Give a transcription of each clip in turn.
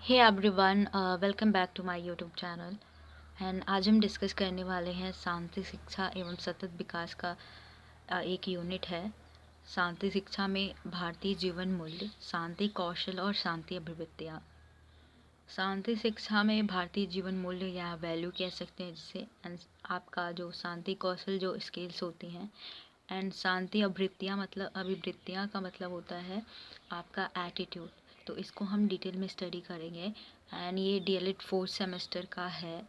Hey everyone, welcome back to my YouTube channel. And आज हम discuss करने वाले हैं शांति शिक्षा एवं सतत विकास का एक यूनिट है। शांति शिक्षा में भारतीय जीवन मूल्य, शांति कौशल और शांति अभिवृत्तियाँ। शांति शिक्षा में भारतीय जीवन मूल्य या वैल्यू कह सकते हैं जिसे, एंड आपका जो शांति कौशल जो स्किल्स होती हैं, एंड शांति अभिवृत्तियाँ मतलब अभिवृत्तियाँ का मतलब होता है आपका एटीट्यूड। तो इसको हम डिटेल में स्टडी करेंगे। एंड ये डीएलएड 4th सेमेस्टर का है।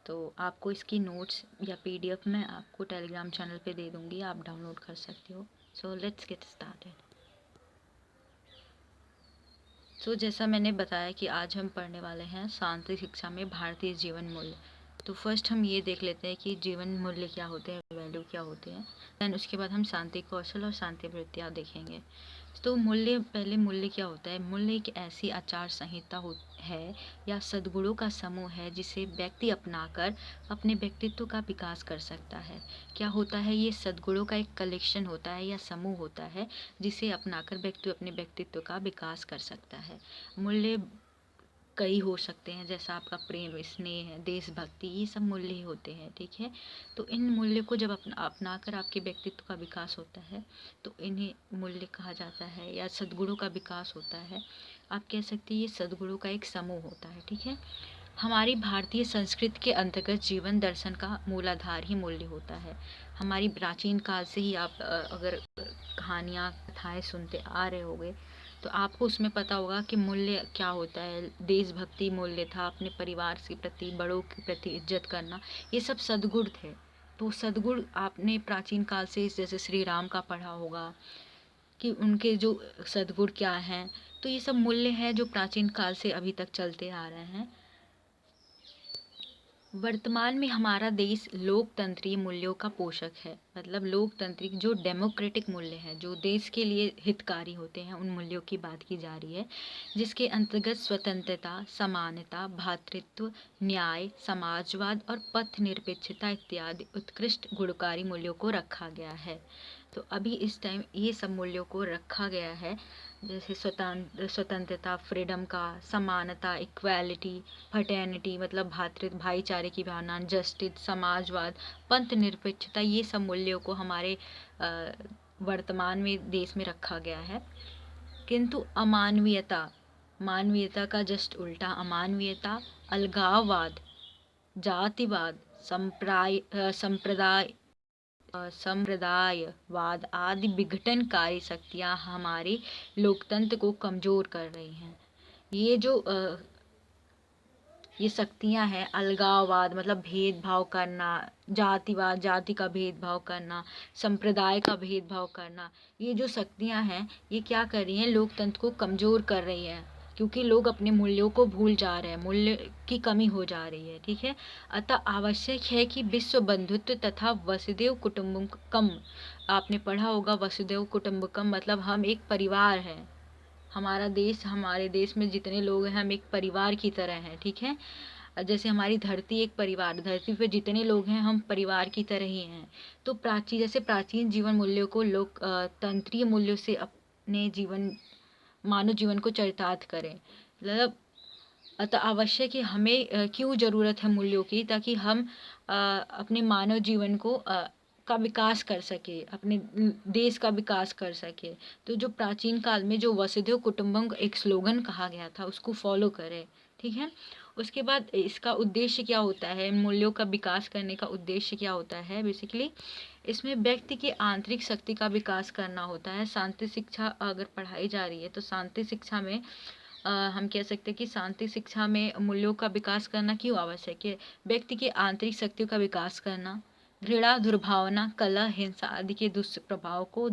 तो आपको इसकी नोट्स या पीडीएफ मैं आपको टेलीग्राम चैनल पे दे दूँगी, आप डाउनलोड कर सकते हो। So let's get started. सो जैसा मैंने बताया कि आज हम पढ़ने वाले हैं शांति शिक्षा में भारतीय जीवन मूल्य। तो फर्स्ट हम ये देख लेते हैं कि जीवन मूल्य क्या होते हैं, वैल्यू क्या होते हैं। देन उसके बाद हम शांति कौशल और शांति अभिवृत्तियाँ देखेंगे। तो मूल्य, पहले मूल्य क्या होता है? मूल्य एक ऐसी आचार संहिता है या सद्गुणों का समूह है जिसे व्यक्ति अपनाकर अपने व्यक्तित्व का विकास कर सकता है। क्या होता है? ये सद्गुणों का एक कलेक्शन होता है या समूह होता है जिसे अपनाकर व्यक्ति अपने व्यक्तित्व का विकास कर सकता है। मूल्य कई हो सकते हैं, जैसा आपका प्रेम, स्नेह, देशभक्ति, ये सब मूल्य ही होते हैं, ठीक है। तो इन मूल्य को जब अपनाकर आपके व्यक्तित्व का विकास होता है तो इन्हें मूल्य कहा जाता है या सद्गुणों का विकास होता है। आप कह सकते हैं ये सद्गुणों का एक समूह होता है, ठीक है। हमारी भारतीय संस्कृति के अंतर्गत जीवन दर्शन का मूलाधार ही मूल्य होता है। हमारी प्राचीन काल से ही आप अगर कहानियाँ कथाएँ सुनते आ रहे होंगे तो आपको उसमें पता होगा कि मूल्य क्या होता है। देशभक्ति मूल्य था, अपने परिवार के प्रति, बड़ों के प्रति इज्जत करना, ये सब सद्गुण थे। तो सद्गुण आपने प्राचीन काल से, जैसे श्री राम का पढ़ा होगा कि उनके जो सद्गुण क्या हैं। तो ये सब मूल्य हैं जो प्राचीन काल से अभी तक चलते आ रहे हैं। वर्तमान में हमारा देश लोकतंत्रीय मूल्यों का पोषक है। मतलब लोकतांत्रिक जो डेमोक्रेटिक मूल्य हैं जो देश के लिए हितकारी होते हैं, उन मूल्यों की बात की जा रही है, जिसके अंतर्गत स्वतंत्रता, समानता, भ्रातृत्व, न्याय, समाजवाद और पथ निरपेक्षता इत्यादि उत्कृष्ट गुणकारी मूल्यों को रखा गया है। तो अभी इस टाइम ये सब मूल्यों को रखा गया है, जैसे स्वतंत्रता, फ्रीडम का, समानता, इक्वालिटी, फर्टर्निटी मतलब भाईचारे की भावना, जस्टिस, समाजवाद, पंथ निरपेक्षता, ये सब मूल्यों को हमारे वर्तमान में देश में रखा गया है। किंतु अमानवीयता, मानवीयता का जस्ट उल्टा अमानवीयता, अलगाववाद, जातिवाद, संप्रदायवाद आदि विघटनकारी शक्तियाँ हमारे लोकतंत्र को कमजोर कर रही हैं। ये शक्तियाँ हैं, अलगाववाद मतलब भेदभाव करना, जातिवाद, जाति का भेदभाव करना, संप्रदाय का भेदभाव करना, ये जो शक्तियाँ हैं ये क्या कर रही हैं? लोकतंत्र को कमज़ोर कर रही हैं, क्योंकि लोग अपने मूल्यों को भूल जा रहे हैं, मूल्य की कमी हो जा रही है, ठीक है। अतः आवश्यक है कि विश्व बंधुत्व तथा वसुधैव कुटुंबकम, आपने पढ़ा होगा वसुधैव कुटुंबकम मतलब हम एक परिवार हैं। हमारा देश, हमारे देश में जितने लोग हैं हम एक परिवार की तरह हैं, ठीक है। जैसे हमारी धरती एक परिवार, धरती पे जितने लोग हैं हम परिवार की तरह ही हैं। तो प्राचीन जीवन मूल्यों को लोक तंत्रीय मूल्यों से अपने जीवन, मानव जीवन को चरितार्थ करें। मतलब अतः आवश्यक है हमें क्यों ज़रूरत है मूल्यों की, ताकि हम अपने मानव जीवन को का विकास कर सके, अपने देश का विकास कर सके। तो जो प्राचीन काल में जो वसुधैव कुटुंबकम एक स्लोगन कहा गया था उसको फॉलो करें, ठीक है। उसके बाद इसका उद्देश्य क्या होता है, मूल्यों का विकास करने का उद्देश्य क्या होता है? बेसिकली इसमें व्यक्ति की आंतरिक शक्ति का विकास करना होता है। शांति शिक्षा अगर पढ़ाई जा रही है तो शांति शिक्षा में हम कह सकते हैं कि शांति शिक्षा में मूल्यों का विकास करना क्यों आवश्यक है? व्यक्ति की आंतरिक शक्तियों का विकास करना, घृणा, दुर्भावना, कलह, हिंसा आदि के दुष्प्रभाव को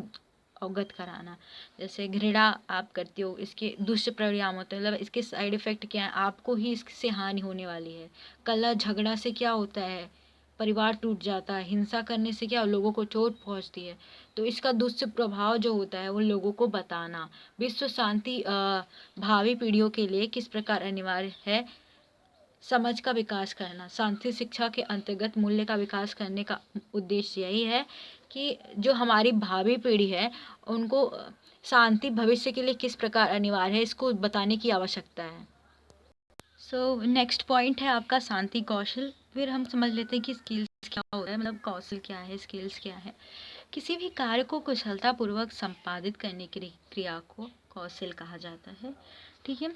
अवगत कराना। जैसे घृणा आप करते हो, इसके दुष्परिणाम होते हैं, मतलब इसके साइड इफ़ेक्ट क्या है, आपको ही इससे हानि होने वाली है। कलह, झगड़ा से क्या होता है? परिवार टूट जाता है। हिंसा करने से क्या, लोगों को चोट पहुंचती है। तो इसका दुष्प्रभाव जो होता है वो लोगों को बताना। विश्व शांति भावी पीढ़ियों के लिए किस प्रकार अनिवार्य है, समझ का विकास करना। शांति शिक्षा के अंतर्गत मूल्य का विकास करने का उद्देश्य यही है कि जो हमारी भावी पीढ़ी है उनको शांति भविष्य के लिए किस प्रकार अनिवार्य है, इसको बताने की आवश्यकता है। सो नेक्स्ट पॉइंट है आपका शांति कौशल। फिर हम समझ लेते हैं कि स्किल्स क्या होता है, मतलब कौशल क्या है, स्किल्स क्या है। किसी भी कार्य को कुशलतापूर्वक संपादित करने की क्रिया को कौशल कहा जाता है। ठीक है।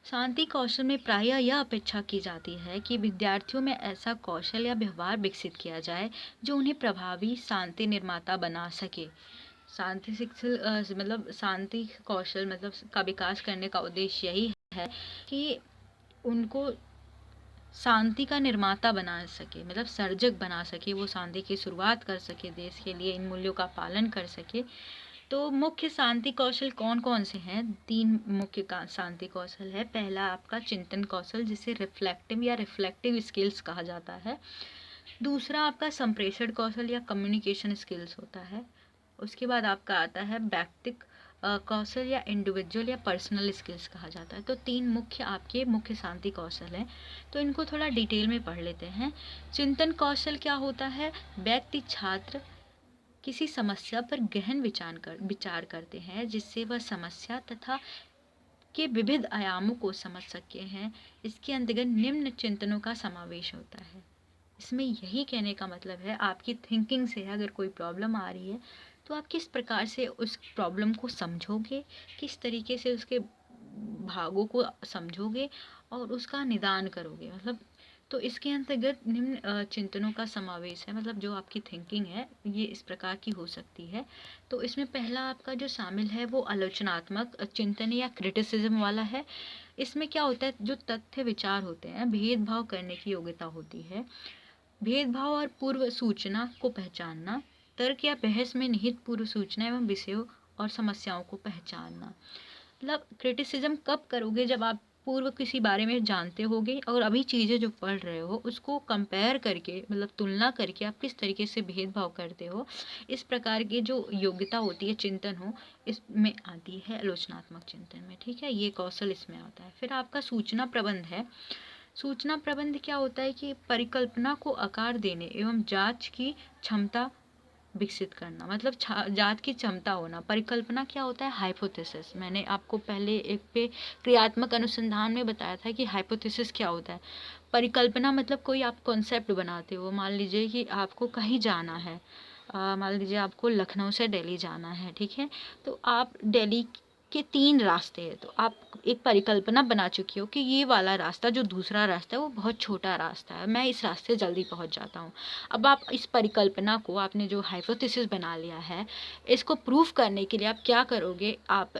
शांति कौशल में प्रायः यह अपेक्षा की जाती है कि विद्यार्थियों में ऐसा कौशल या व्यवहार विकसित किया जाए जो उन्हें प्रभावी शांति निर्माता बना सके। शांति शिक्षा मतलब शांति कौशल मतलब का विकास करने का उद्देश्य यही है कि उनको शांति का निर्माता बना सके, मतलब सर्जक बना सके, वो शांति की शुरुआत कर सके, देश के लिए इन मूल्यों का पालन कर सके। तो मुख्य शांति कौशल कौन कौन से हैं? 3 मुख्य शांति कौशल है। पहला आपका चिंतन कौशल, जिसे रिफ्लेक्टिव या रिफ्लेक्टिव स्किल्स कहा जाता है। दूसरा आपका संप्रेषण कौशल या कम्युनिकेशन स्किल्स होता है। उसके बाद आपका आता है व्यक्तिक कौशल या इंडिविजुअल या पर्सनल स्किल्स कहा जाता है। तो 3 मुख्य आपके मुख्य शांति कौशल हैं। तो इनको थोड़ा डिटेल में पढ़ लेते हैं। चिंतन कौशल क्या होता है? व्यक्ति छात्र किसी समस्या पर गहन विचार करते हैं जिससे वह समस्या तथा के विविध आयामों को समझ सके हैं। इसके अंतर्गत निम्न चिंतनों का समावेश होता है। इसमें यही कहने का मतलब है, आपकी थिंकिंग से अगर कोई प्रॉब्लम आ रही है तो आप किस प्रकार से उस प्रॉब्लम को समझोगे, किस तरीके से उसके भागों को समझोगे और उसका निदान करोगे। मतलब तो इसके अंतर्गत निम्न चिंतनों का समावेश है, मतलब जो आपकी थिंकिंग है ये इस प्रकार की हो सकती है। तो इसमें पहला आपका जो शामिल है वो आलोचनात्मक चिंतन या क्रिटिसिज्म वाला है। इसमें क्या होता है, जो तथ्य विचार होते हैं, भेदभाव करने की योग्यता होती है। भेदभाव और पूर्व सूचना को पहचानना, तर्क या बहस में निहित पूर्व सूचना एवं विषयों और समस्याओं को पहचानना। मतलब क्रिटिसिज्म कब करोगे? जब आप पूर्व किसी बारे में जानते होगे और अभी चीज़ें जो पढ़ रहे हो उसको कंपेयर करके, मतलब तुलना करके आप किस तरीके से भेदभाव करते हो, इस प्रकार की जो योग्यता होती है, चिंतन हो, इसमें आती है आलोचनात्मक चिंतन में। ठीक है, ये कौशल इसमें आता है। फिर आपका सूचना प्रबंध है। सूचना प्रबंध क्या होता है कि परिकल्पना को आकार देने एवं जांच की क्षमता विकसित करना, मतलब जांच की क्षमता होना। परिकल्पना क्या होता है? हाइपोथेसिस। मैंने आपको पहले एक पे क्रियात्मक अनुसंधान में बताया था कि हाइपोथेसिस क्या होता है। परिकल्पना मतलब कोई आप कॉन्सेप्ट बनाते हो। मान लीजिए कि आपको कहीं जाना है, मान लीजिए आपको लखनऊ से दिल्ली जाना है। ठीक है, तो आप दिल्ली के 3 रास्ते हैं, तो आप एक परिकल्पना बना चुकी हो कि ये वाला रास्ता, जो दूसरा रास्ता है वो बहुत छोटा रास्ता है, मैं इस रास्ते जल्दी पहुंच जाता हूँ। अब आप इस परिकल्पना को, आपने जो हाइपोथेसिस बना लिया है, इसको प्रूफ करने के लिए आप क्या करोगे? आप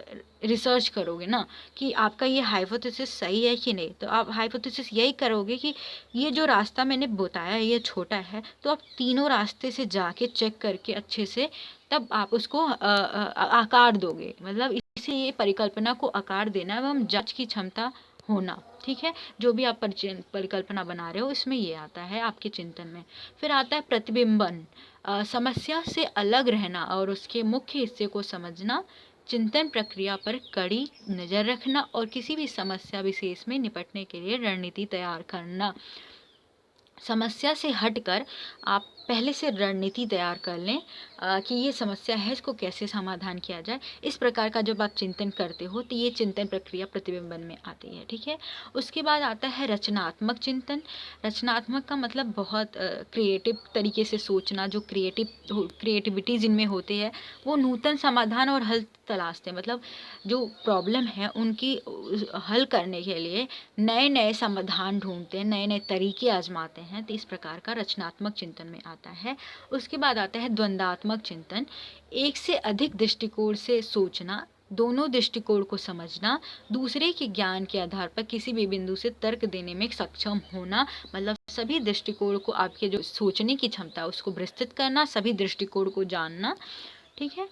रिसर्च करोगे ना कि आपका ये हाइपोथेसिस सही है कि नहीं। तो आप हाइपोथेसिस यही करोगे कि ये जो रास्ता मैंने बताया है ये छोटा है, तो आप तीनों रास्ते से जाके चेक करके अच्छे से तब आप उसको आकार दोगे। मतलब इसे ये परिकल्पना को आकार देना एवं जांच की क्षमता होना। ठीक है, जो भी आप परिकल्पना बना रहे हो इसमें ये आता है आपके चिंतन में। फिर आता है प्रतिबिंबन। समस्या से अलग रहना और उसके मुख्य हिस्से को समझना, चिंतन प्रक्रिया पर कड़ी नज़र रखना और किसी भी समस्या विशेष में निपटने के लिए रणनीति तैयार करना। समस्या से हटकर आप पहले से रणनीति तैयार कर लें कि ये समस्या है, इसको कैसे समाधान किया जाए। इस प्रकार का जब आप चिंतन करते हो तो ये चिंतन प्रक्रिया प्रतिबिंबन में आती है। ठीक है, उसके बाद आता है रचनात्मक चिंतन। रचनात्मक का मतलब बहुत क्रिएटिव तरीके से सोचना, जो क्रिएटिविटी जिनमें होती है वो नूतन समाधान और हल तलाशते हैं। मतलब जो प्रॉब्लम है उनकी हल करने के लिए नए नए समाधान ढूंढते हैं, नए नए तरीके आजमाते हैं। तो इस प्रकार का रचनात्मक चिंतन में आता है। उसके बाद आता है द्वंद्वात्मक चिंतन। एक से अधिक दृष्टिकोण से सोचना, दोनों दृष्टिकोण को समझना, दूसरे के ज्ञान के आधार पर किसी भी बिंदु से तर्क देने में सक्षम होना। मतलब सभी दृष्टिकोण को, आपके जो सोचने की क्षमता है उसको विस्तृत करना, सभी दृष्टिकोण को जानना। ठीक है,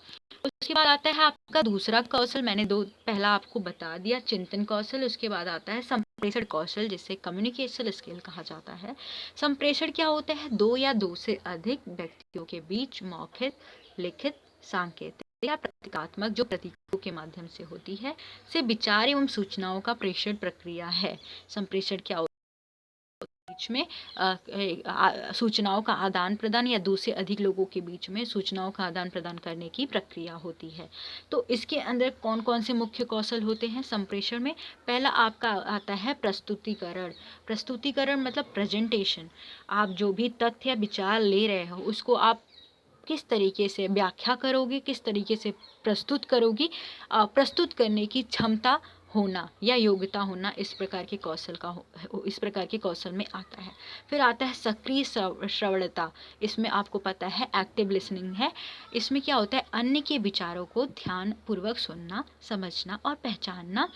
उसके बाद आता है आपका दूसरा कौशल। मैंने पहला आपको बता दिया, चिंतन कौशल। उसके बाद आता है संप्रेषण कौशल, जिसे कम्युनिकेशन स्किल कहा जाता है। संप्रेषण क्या होता है? 2 या 2 से अधिक व्यक्तियों के बीच मौखिक, लिखित, सांकेतिक या प्रतीकात्मक, जो प्रतीकों के माध्यम से होती है, से विचार एवं सूचनाओं का प्रेषण प्रक्रिया है। संप्रेषण क्या होता है? बीच में सूचनाओं का आदान प्रदान या 2 से अधिक लोगों के बीच में सूचनाओं का आदान प्रदान करने की प्रक्रिया होती है। तो इसके अंदर कौन कौन से मुख्य कौशल होते हैं संप्रेषण में? पहला आपका आता है प्रस्तुतिकरण। प्रस्तुतिकरण मतलब प्रेजेंटेशन। आप जो भी तथ्य या विचार ले रहे हो उसको आप किस तरीके से व्याख्या करोगे, किस तरीके से प्रस्तुत करोगी, प्रस्तुत करने की क्षमता होना या योग्यता होना इस प्रकार के कौशल में आता है। फिर आता है सक्रिय श्रवणता। इसमें आपको पता है एक्टिव लिसनिंग है। इसमें क्या होता है, अन्य के विचारों को ध्यान पूर्वक सुनना, समझना और पहचानना।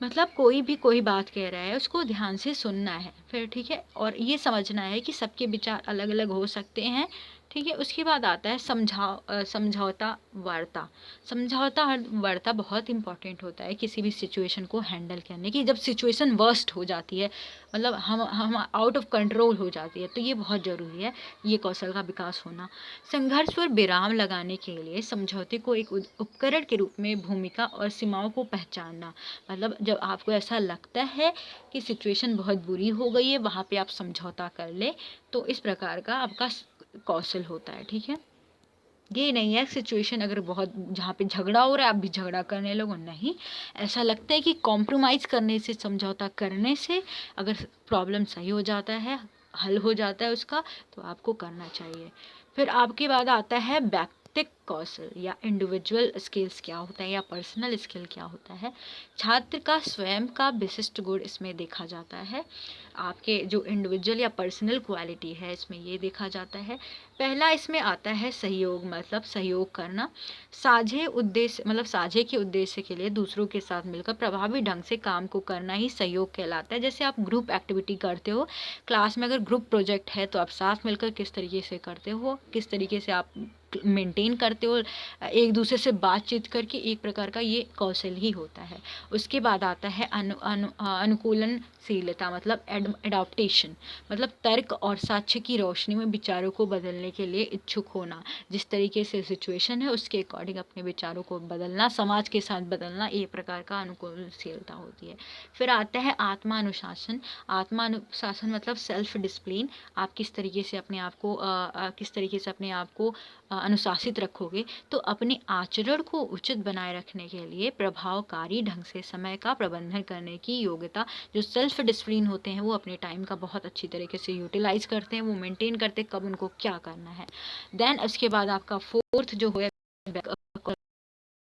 मतलब कोई बात कह रहा है उसको ध्यान से सुनना है, फिर ठीक है, और ये समझना है कि सबके विचार अलग अलग हो सकते हैं, ठीक है। उसके बाद आता है समझौता वार्ता। समझौता वार्ता बहुत इंपॉर्टेंट होता है किसी भी सिचुएशन को हैंडल करने की। जब सिचुएशन वर्स्ट हो जाती है, मतलब हम आउट ऑफ कंट्रोल हो जाती है, तो ये बहुत ज़रूरी है ये कौशल का विकास होना। संघर्ष पर विराम लगाने के लिए समझौते को एक उपकरण के रूप में भूमिका और सीमाओं को पहचानना। मतलब जब आपको ऐसा लगता है कि सिचुएशन बहुत बुरी हो गई है, वहाँ पे आप समझौता कर ले, तो इस प्रकार का आपका कौशल होता है, ठीक है। ये नहीं है सिचुएशन अगर बहुत जहाँ पे झगड़ा हो रहा है आप भी झगड़ा करने लगो, नहीं। ऐसा लगता है कि कॉम्प्रोमाइज़ करने से, समझौता करने से अगर प्रॉब्लम सही हो जाता है, हल हो जाता है उसका, तो आपको करना चाहिए। फिर आपके बाद आता है व्यक्तिक कौशल या इंडिविजुअल स्किल्स क्या होता है या पर्सनल स्किल क्या होता है। छात्र का स्वयं का विशिष्ट गुण इसमें देखा जाता है। आपके जो इंडिविजुअल या पर्सनल क्वालिटी है इसमें ये देखा जाता है। पहला इसमें आता है सहयोग, मतलब सहयोग करना। साझे उद्देश्य, मतलब साझे के उद्देश्य के लिए दूसरों के साथ मिलकर प्रभावी ढंग से काम को करना ही सहयोग कहलाता है। जैसे आप ग्रुप एक्टिविटी करते हो, क्लास में अगर ग्रुप प्रोजेक्ट है तो आप साथ मिलकर किस तरीके से करते हो, किस तरीके से आप मेंटेन करते हो एक दूसरे से बातचीत करके, एक प्रकार का ये कौशल ही होता है। उसके बाद आता है अनुकूलनशीलता, मतलब एडाप्टेशन, मतलब तर्क और साक्ष्य की रोशनी में विचारों को बदलने के लिए इच्छुक होना। जिस तरीके से सिचुएशन है उसके अकॉर्डिंग अपने विचारों को बदलना, समाज के साथ बदलना, एक प्रकार का अनुकूलनशीलता होती है। फिर आता है आत्मानुशासन। आत्मानुशासन मतलब सेल्फ डिसिप्लिन। आप किस तरीके से अपने आप को अनुशासित रखोगे, तो अपने आचरण को उचित बनाए रखने के लिए प्रभावकारी ढंग से समय का प्रबंधन करने की योग्यता। जो सेल्फ डिसिप्लिन होते हैं वो अपने टाइम का बहुत अच्छी तरीके से यूटिलाइज करते हैं, वो मेंटेन करते हैं कब उनको क्या करना है। देन उसके बाद आपका फोर्थ जो है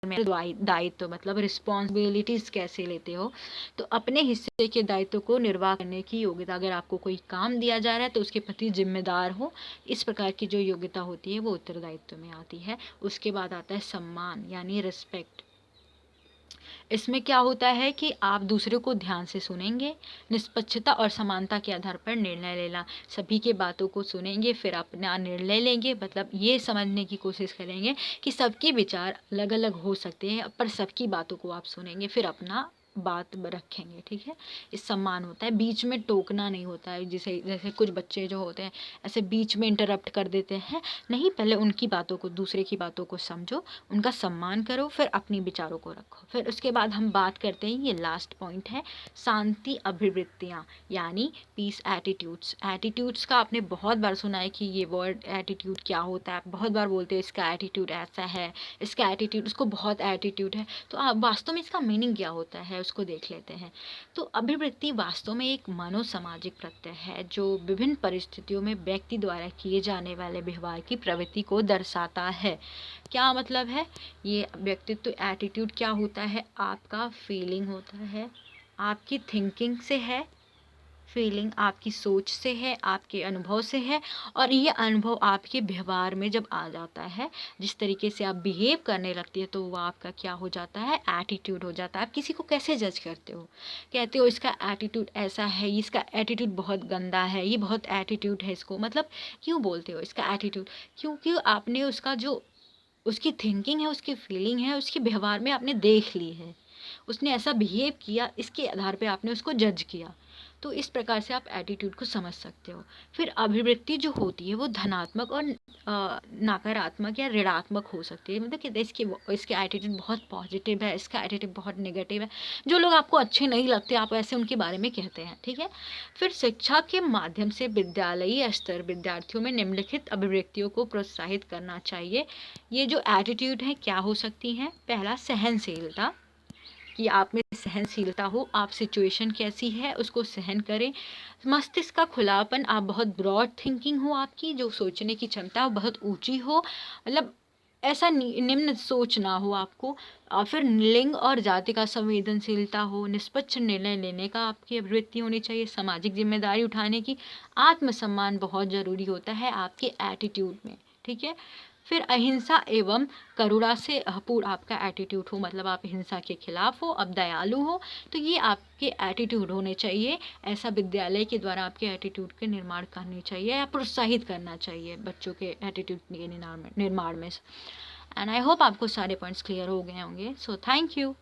दायित्व, मतलब रिस्पॉन्सिबिलिटीज कैसे लेते हो, तो अपने हिस्से के दायित्व को निर्वाह करने की योग्यता। अगर आपको कोई काम दिया जा रहा है तो उसके प्रति जिम्मेदार हो, इस प्रकार की जो योग्यता होती है वो उत्तरदायित्व में आती है। उसके बाद आता है सम्मान यानी रिस्पेक्ट। इसमें क्या होता है कि आप दूसरे को ध्यान से सुनेंगे, निष्पक्षता और समानता के आधार पर निर्णय लेना। सभी के बातों को सुनेंगे फिर अपना निर्णय लेंगे, मतलब ये समझने की कोशिश करेंगे कि सबके विचार अलग अलग हो सकते हैं, पर सबकी बातों को आप सुनेंगे फिर अपना बात रखेंगे, ठीक है। इस सम्मान होता है, बीच में टोकना नहीं होता है। जैसे कुछ बच्चे जो होते हैं ऐसे बीच में इंटरप्ट कर देते हैं, नहीं, पहले उनकी बातों को, दूसरे की बातों को समझो, उनका सम्मान करो, फिर अपनी विचारों को रखो। फिर उसके बाद हम बात करते हैं, ये लास्ट पॉइंट है, शांति अभिवृत्तियाँ यानी पीस एटीट्यूड्स। एटीट्यूड्स का आपने बहुत बार सुना है कि ये वर्ड एटीट्यूड क्या होता है, आप बहुत बार बोलते हैं इसका एटीट्यूड ऐसा है, इसका एटीट्यूड, उसको बहुत एटीट्यूड है। तो आप वास्तव में इसका मीनिंग क्या होता है उसको देख लेते हैं। तो अभिवृत्ति वास्तव में एक मनोसामाजिक प्रत्यय है जो विभिन्न परिस्थितियों में व्यक्ति द्वारा किए जाने वाले व्यवहार की प्रवृत्ति को दर्शाता है। क्या मतलब है, ये व्यक्तित्व एटीट्यूड क्या होता है, आपका फीलिंग होता है, आपकी थिंकिंग से है, फीलिंग आपकी सोच से है, आपके अनुभव से है, और ये अनुभव आपके व्यवहार में जब आ जाता है, जिस तरीके से आप बिहेव करने लगती है, तो वो आपका क्या हो जाता है, एटीट्यूड हो जाता है। आप किसी को कैसे जज करते हो, कहते हो इसका एटीट्यूड ऐसा है, इसका एटीट्यूड बहुत गंदा है, ये बहुत एटीट्यूड है इसको, मतलब क्यों बोलते हो इसका एटीट्यूड, क्योंकि आपने उसका जो उसकी थिंकिंग है, उसकी फीलिंग है, उसके व्यवहार में आपने देख ली है। उसने ऐसा बिहेव किया, इसके आधार पे आपने उसको जज किया। तो इस प्रकार से आप एटीट्यूड को समझ सकते हो। फिर अभिवृत्ति जो होती है वो धनात्मक और नकारात्मक या ऋणात्मक हो सकती है। मतलब कि इसके एटीट्यूड बहुत पॉजिटिव है, इसका एटीट्यूड बहुत नेगेटिव है। जो लोग आपको अच्छे नहीं लगते आप ऐसे उनके बारे में कहते हैं, ठीक है। फिर शिक्षा के माध्यम से विद्यालयी स्तर विद्यार्थियों में निम्नलिखित अभिव्यक्तियों को प्रोत्साहित करना चाहिए। ये जो एटीट्यूड है क्या हो सकती हैं? पहला, सहनशीलता, कि आप में सहनशीलता हो, आप सिचुएशन कैसी है उसको सहन करें। मस्तिष्क का खुलापन, आप बहुत ब्रॉड थिंकिंग हो, आपकी जो सोचने की क्षमता बहुत ऊंची हो, मतलब ऐसा निम्न सोच ना हो आपको। फिर लिंग और जाति का संवेदनशीलता हो, निष्पक्ष निर्णय लेने का आपकी अभिवृत्ति होनी चाहिए, सामाजिक जिम्मेदारी उठाने की, आत्मसम्मान बहुत ज़रूरी होता है आपके एटीट्यूड में, ठीक है। फिर अहिंसा एवं करुणा से पूर्ण आपका एटीट्यूड हो, मतलब आप हिंसा के खिलाफ हो, आप दयालु हो, तो ये आपके एटीट्यूड होने चाहिए। ऐसा विद्यालय के द्वारा आपके एटीट्यूड के निर्माण करनी चाहिए या प्रोत्साहित करना चाहिए बच्चों के एटीट्यूड के निर्माण में। एंड आई होप आपको सारे पॉइंट्स क्लियर हो गए होंगे। So thank you.